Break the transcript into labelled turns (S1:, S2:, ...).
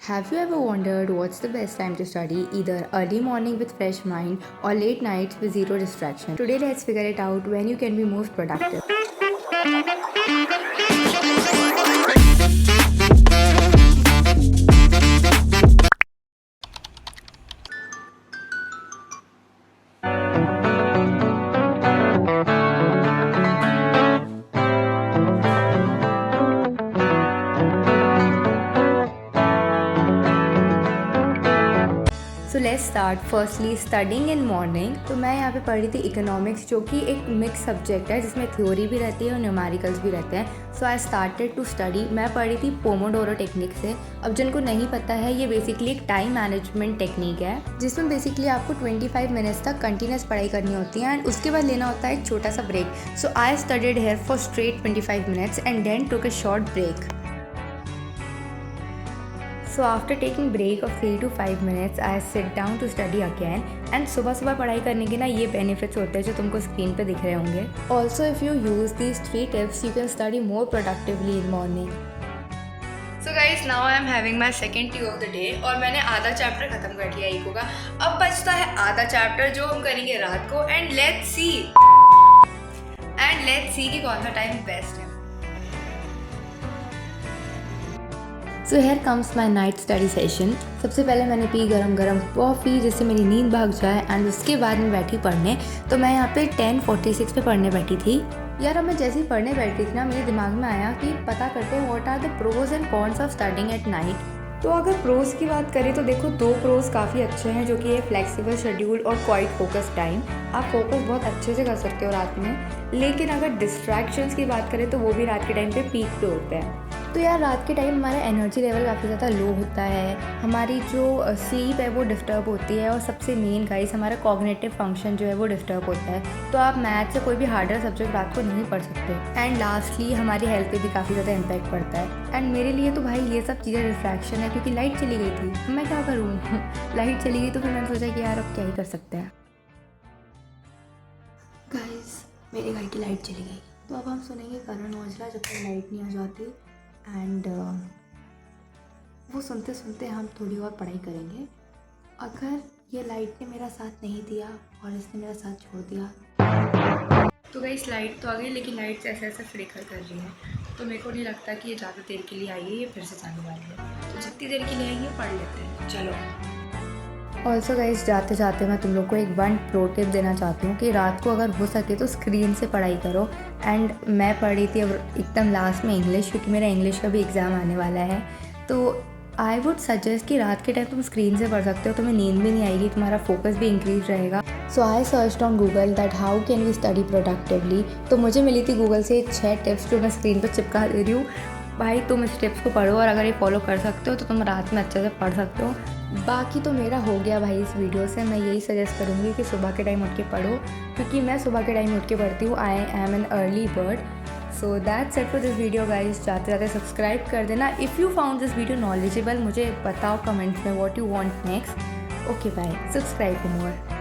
S1: Have you ever wondered what's the best time to study? Either early morning with fresh mind or late nights with zero distraction. Today let's figure it out when you can be most productive. So let's start firstly studying in morning. तो मैं यहाँ पे पढ़ रही थी economics, जो कि एक मिक्स सब्जेक्ट है जिसमें थ्योरी भी रहती है और न्यूमेरिकल्स भी रहते हैं। सो आई स्टार्टेड टू स्टडी। मैं पढ़ रही थी पोमोडोरो टेक्निक से। अब जिनको नहीं पता है, ये बेसिकली एक टाइम मैनेजमेंट टेक्निक है जिसमें बेसिकली आपको 25 मिनट्स तक कंटिन्यूस पढ़ाई करनी होती है एंड उसके बाद लेना होता है एक छोटा सा break. So I studied here for straight 25 minutes and then took a short break. So after taking break of 3 to 5 minutes, I sit down to study again. And सुबह पढ़ाई करने के ना ये बेनिफिट्स होते हैं जो तुमको स्क्रीन पे दिख रहे होंगे. Also if you use these 3 tips, you can study more productively in morning. So guys, now I am having my second tea of the day और मैंने आधा चैप्टर खत्म कर लिया इको का. अब बचता है आधा चैप्टर जो हम करेंगे रात को. And let's see कि कौन सा टाइम बेस्ट है. So here comes my night study session. सबसे पहले मैंने पी गरम कॉफ़ी जिससे मेरी नींद भाग जाए एंड उसके बाद मैं बैठी पढ़ने. तो मैं यहाँ पे 10:46 पे पढ़ने बैठी थी. यार अब मैं जैसे ही पढ़ने बैठी थी ना, मेरे दिमाग में आया कि पता करते हैं what are the pros and cons of studying at night. तो अगर प्रोज की बात करें तो देखो, 2 प्रोज काफ़ी अच्छे हैं, जो कि है फ्लेक्सिबल शेड्यूल और क्वाइट फोकस टाइम. आप फोकस बहुत अच्छे से कर सकते हो रात में. लेकिन अगर डिस्ट्रैक्शंस की बात करें तो वो भी रात के टाइम पे पीक पे होते हैं. तो यार रात के टाइम हमारा एनर्जी लेवल काफ़ी ज़्यादा लो होता है, हमारी जो स्लीप है वो डिस्टर्ब होती है और सबसे मेन गाइस हमारा कॉग्निटिव फंक्शन जो है वो डिस्टर्ब होता है. तो आप मैथ से कोई भी हार्डर सब्जेक्ट रात को नहीं पढ़ सकते. एंड लास्टली हमारी हेल्थ पे भी काफ़ी ज़्यादा इम्पैक्ट पड़ता है. एंड मेरे लिए तो भाई ये सब चीज़ें डिस्ट्रैक्शन है, क्योंकि लाइट चली गई थी. अब मैं क्या करूँ लाइट चली गई तो फिर मैंने सोचा कि यार अब क्या ही कर सकते हैं. गाइस मेरे घर की लाइट चली गई, तो अब हम सुनेंगे करण औजला जब तक लाइट नहीं आ जाती. एंड वो सुनते सुनते हम थोड़ी और पढ़ाई करेंगे. अगर ये लाइट ने मेरा साथ नहीं दिया और इसने मेरा साथ छोड़ दिया तो गाइस लाइट तो आ गई, लेकिन लाइट ऐसे ऐसे फ्लिकर कर रही है. तो मेरे को नहीं लगता कि ये ज़्यादा देर के लिए आई है, ये फिर से जाने वाली है. तो जितनी देर के लिए आई है पढ़ लेते हैं. चलो. ऑल्सो गाइस जाते जाते मैं तुम लोग को एक प्रो टिप देना चाहती हूँ कि रात को अगर हो सके तो स्क्रीन से पढ़ाई करो. एंड मैं पढ़ रही थी अब एकदम लास्ट में इंग्लिश, क्योंकि मेरा इंग्लिश का भी एग्ज़ाम आने वाला है. तो आई वुड सजेस्ट कि रात के टाइम तुम स्क्रीन से पढ़ सकते हो, तुम्हें नींद भी नहीं आएगी, तुम्हारा फोकस भी इंक्रीज रहेगा. So I search on Google that how can we study productively. तो मुझे मिली थी गूगल से 6 टिप्स जो मैं स्क्रीन पर चिपका दे रही हूँ. भाई तुम इस टिप्स को पढ़ो और अगर ये फॉलो कर सकते हो तो तुम रात में अच्छे से पढ़ सकते हो. बाकी तो मेरा हो गया भाई इस वीडियो से. मैं यही सजेस्ट करूँगी कि सुबह के टाइम उठ के पढ़ो, क्योंकि मैं सुबह के टाइम उठ के पढ़ती हूँ. I am an early bird. So that's it for this video guys. जाते जाते सब्सक्राइब कर देना. If you found this video knowledgeable, मुझे बताओ कमेंट्स में what you want next. Okay bye. Subscribe for more.